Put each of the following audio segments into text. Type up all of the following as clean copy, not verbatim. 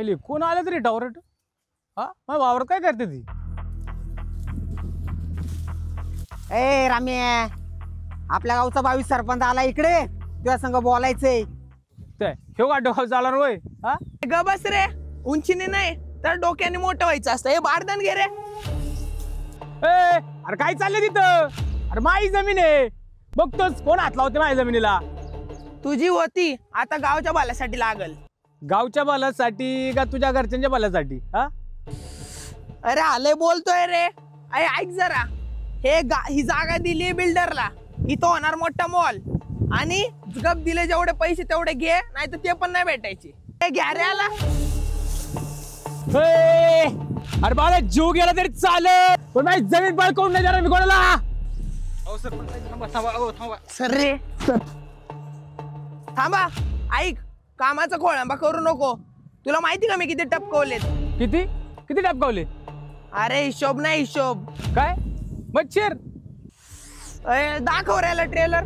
आईले कोण आले तरी डावरट हा मग वावर काय करते ती ए राम्या आपल्या गावचा 22 सरपंच आला इकडे तुझ्या संग बोलायचंय ते हे का डोकं चालणार होय हा ग बस रे उंचीने नाही तर डोक्याने मोठं व्हायचं असतं हे बारदान घे रे ए अरे काय चाललंय तिथं अरे माझी जमीन आहे बघतोच कोण हात लावते माझ्या जमिनीला तुझी होती आता गावच्या बाल्यासाठी लागल गावच्या बालासाठी का तुझ्या घरच्यांच्या बालासाठी हा अरे आले बोलतोय रे अरे ऐक जरा ही जागा दिली बिल्डरला इथं होणार मोठा मॉल आणि गप दिले जेवढे पैसे तेवढे घे नाही तर ते पण नाही भेटायचे घ्या रे आला अरे बाळा जीव गेला तरी चालेल पण माझी जमीन बळकवून नाही जाणार मी कोणाला सर रे थांबा ऐक कामाचा खोळंबा करू नको तुला माहिती का मी किती टपकवलेत किती किती टपकावले अरे हिशोब नाही हिशोब काय मच्छर दाखव रे ट्रेलर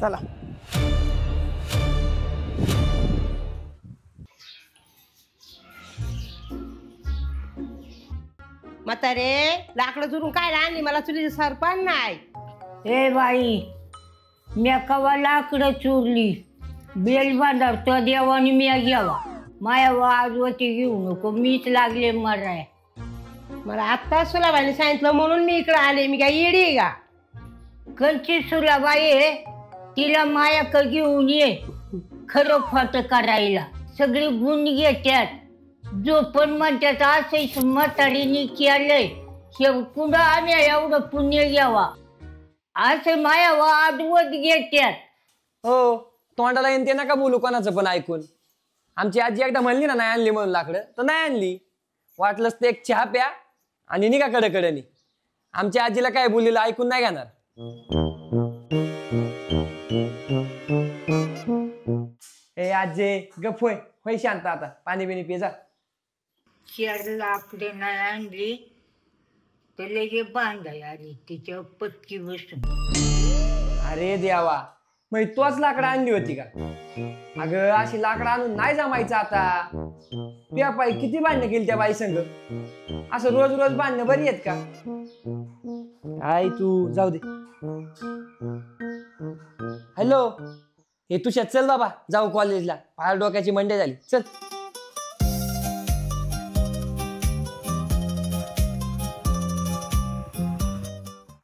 चला म्हातारे लाकडं चुरून काय आणली मला चुलीची सरपण नाही ए बाई म्या कवा लाकडं चुरली बेल बांधार तो देवानी म्या घ्यावा माया वाजवती घेऊ नको मीच लागले मराय मला आत्ता सुलाबाईने सांगितलं म्हणून मी इकडे आले मी काय येडी आहे का कंची सुलाबाई तिला माया क घेऊन ये खरं खोट करायला सगळी गुण घेत्यात जो पण म्हणतात असेच म्हातारीने केलंय हे कुणा आणि एवढं पुण्य घ्यावा असे माया वाढवत घेत्यात हो तोंडाला येते नका बोलू कोणाचं पण ऐकून आमची आजी एकदा म्हणली ना नाही आणली म्हणून लाकडं तर नाही आणली वाटलंच ते एक चहा प्या आणि निघा कडकडनी आमच्या आजीला काय बोललेलं ऐकून नाही घेणार ए आजे गप होय होय शांत आता पाणी बिणी पे जा 4 लाकडे नाही आणली तर लगे बांधाय आली तिच्या पक्की बसून अरे देवा मग तोच लाकडं आणली होती का अगं अशी लाकडं आणून नाही जमायचं आता त्या बाई किती भांडणं केली त्या बाई संग असं रोज रोज भांडणं बरी आहेत का आई तू जाऊ दे हॅलो हे तुझ्या चल बाबा जाऊ कॉलेजला फार डोक्याची मंडे झाली चल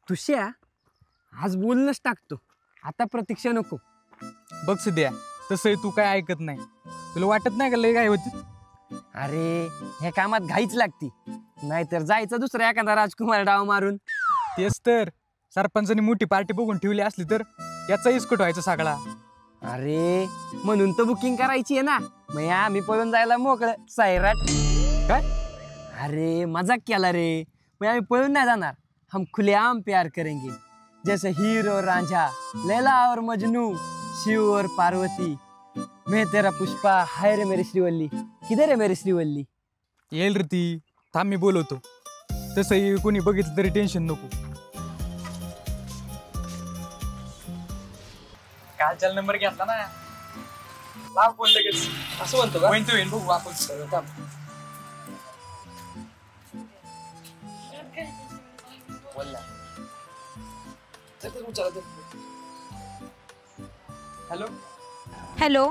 तुझ्या आज बोलणंच टाकतो आता प्रतीक्षा नको बघ सिद्ध्या तसंही तू काय ऐकत नाही तुला वाटत नाही का लय काय होती अरे ह्या कामात घाईच लागती नाहीतर जायचं दुसरा एखादा राजकुमार डाव मारून तेच तर सरपंचानी मोठी पार्टी बघून ठेवली असली तर याचा इस्कट व्हायचा सगळा अरे म्हणून तर बुकिंग करायची आहे ना मग आम्ही पळून जायला मोकळं सैराट काय अरे मजाक केला रे मग आम्ही पळून नाही जाणार हम खुलेआम प्यार करेंगे जैसे हीर और रांझा लैला और मजनू शिव और पार्वती मैं तेरा पुष्पा हाय रे मेरी श्रीवल्ली किधर है मेरी श्रीवल्ली येईल रे ती थांब मी बोलवतो तसंही कोणी बघितलं तरी टेन्शन नको कालच्या नंबर घेतला ना लाव फोन लगेच असं म्हणतो का होईन तो होईन बघू आपण हॅलो हॅलो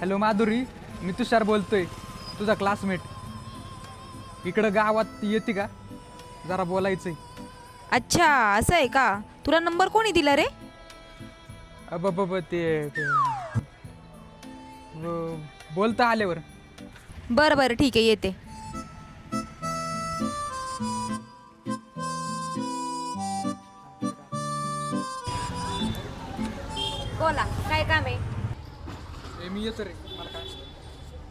हॅलो माधुरी मी तुषार बोलतोय तुझा क्लासमेट इकडं गावात येते का जरा बोलायचंय अच्छा असं आहे का तुला नंबर कोणी दिला रे ते बोलता आल्यावर बरं बरं ठीक आहे येते बोला काय काम आहे मी येतो रे मला काय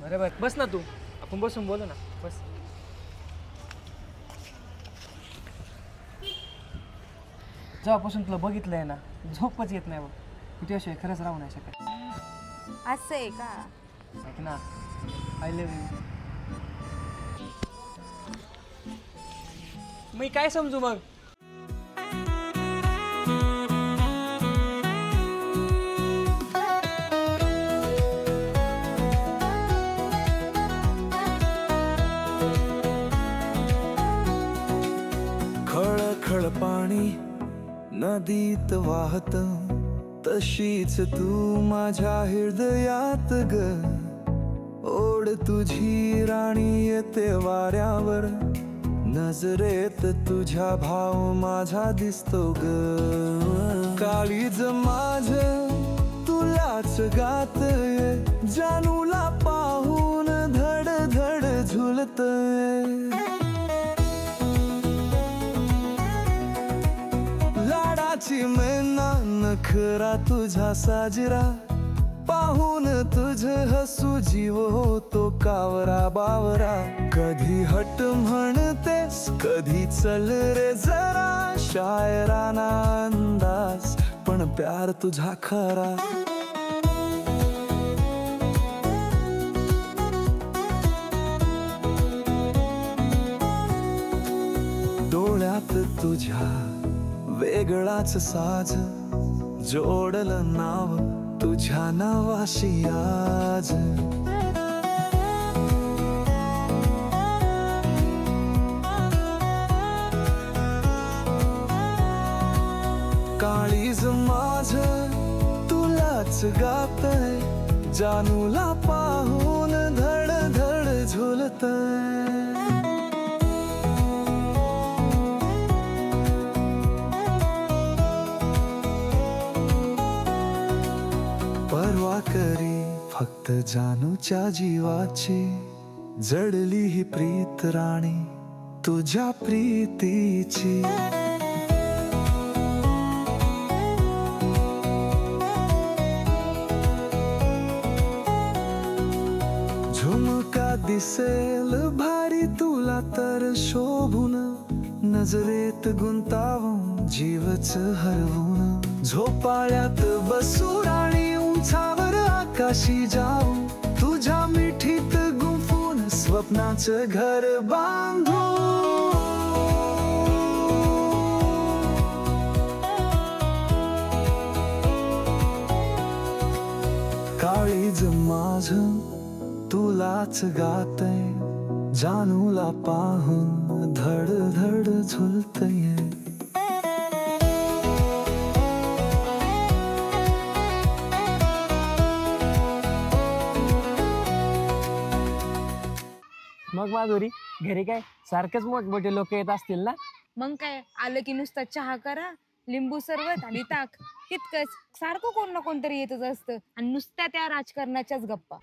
बरोबर बस ना तू आपण बसून बोलू ना बस जेव्हापासून तुला बघितलंय ना झोपच येत नाही बघ तू त्याशिवाय खरंच राहू नाही शकत असं आहे का? ऐक ना, आय लव्ह यू. मी काय समजू मग? खळखळ पाणी नदीत वाहत, तशीच तू माझ्या हृदयात ग. ओढ तुझी राणी येते वाऱ्यावर, नजरेत तुझ्या भाव माझा दिसतो ग. काळीज माझ तुलाच गातय, जानूला पाहून धड धड झुलतय. लाडाची मैना नखरा तुझा साजरा, पाहून तुझ हसू जीव होतो कावरा बावरा. कधी हट म्हणतेस, कधी चल रे जरा, शायराना अंदाज पण प्यार तुझा खरा. डोळ्यात तुझ्या वेगळाच साज, जोडलं नाव तुझ्या नावाशी आज. काळीज माझ तुलाच गातय, जानूला पाहून धड धड झुलतय. परवा करी फक्त जानूच्या जीवाची, जडली ही प्रीत राणी तुझ्या प्रीतीची. झुमका दिसेल भारी तुला तर शोभून, नजरेत गुंतावून जीवच हरवून. झोपाळ्यात बसू राणी उंचावर आकाशी जाऊ, तुझ्या मिठीत गुंफून स्वप्नाचं घर बांधू. काळीज माझ तुलाच गातय, जानूला पाहून धड धड झुलतय. मग माधुरी, घरी काय सारखेच मोठमोठे लोक येत असतील ना? मग काय, आलं की नुसता चहा करा, लिंबू सरबत आणि ताक, इतकंच. सारखं कोण ना कोणतरी येतच असतं आणि नुसत्या त्या राजकारणाच्याच गप्पा.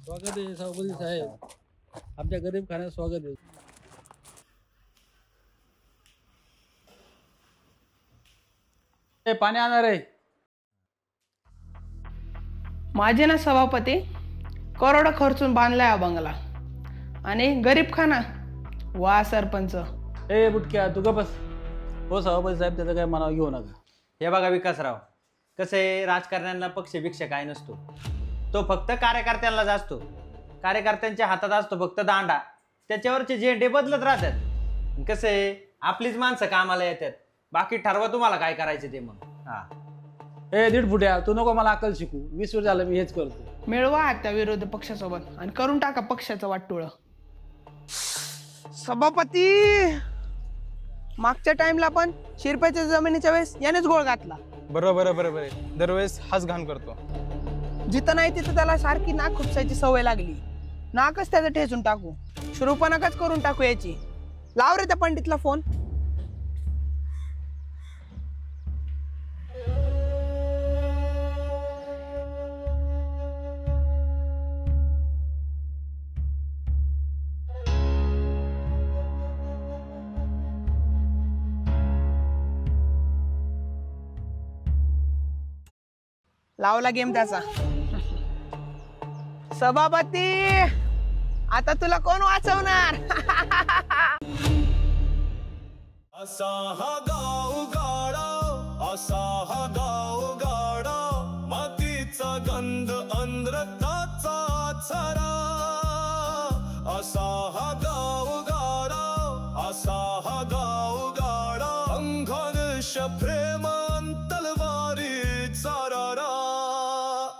स्वागत आहे सभापती साहेब, आमच्या गरीब खाण्यात स्वागत आहे. पाणी आणणार आहे. माझे ना सभापती करोड खर्चून बांधलाय हा बंगला, आणि गरीब खाना वा सरपंच. ए बुटक्या, तू गप बस. हो सभापती साहेब, त्याचं काय मनावर घेऊ नका. हे बघा विकासराव, कसं आहे, राजकारण्यांना पक्षभिक्षा काय नसतो, तो फक्त कार्यकर्त्यांनाच असतो. कार्यकर्त्यांच्या हातात असतो फक्त दांडा, त्याच्यावरचे झेंडे बदलत राहतात. कसं आहे, आपलीच माणसं कामाला येतात, बाकी ठरवा तुम्हाला काय करायचं ते. मग हा, ए दीड फुट्या, तू नको मला अक्कल शिकू. 20 वर्ष झालं मी हेच करतो. मिळवा आता विरोधी पक्षासोबत आणि करून टाका पक्षाचं वाटोळं. सभापती, मागच्या टाइमला पण शिरप्याच्या जमिनीच्या वेळेस यानेच गोळ घातला. बरोबर दरवेळेस हाच घाण करतो. जिथं नाही तिथं त्याला सारखी नाक खुपसायची सवय लागली. नाकच त्याचं ठेचून टाकू, शुरूपणाकच करून टाकू याची. लाव रे त्या पंडितला फोन. लावला गेम त्याचा. सभापती आता तुला कोण वाचवणार? असा हा गाव गाडा, असा हा गाव गाडा, मातीचा गंध, आंध्रताचा आचरा.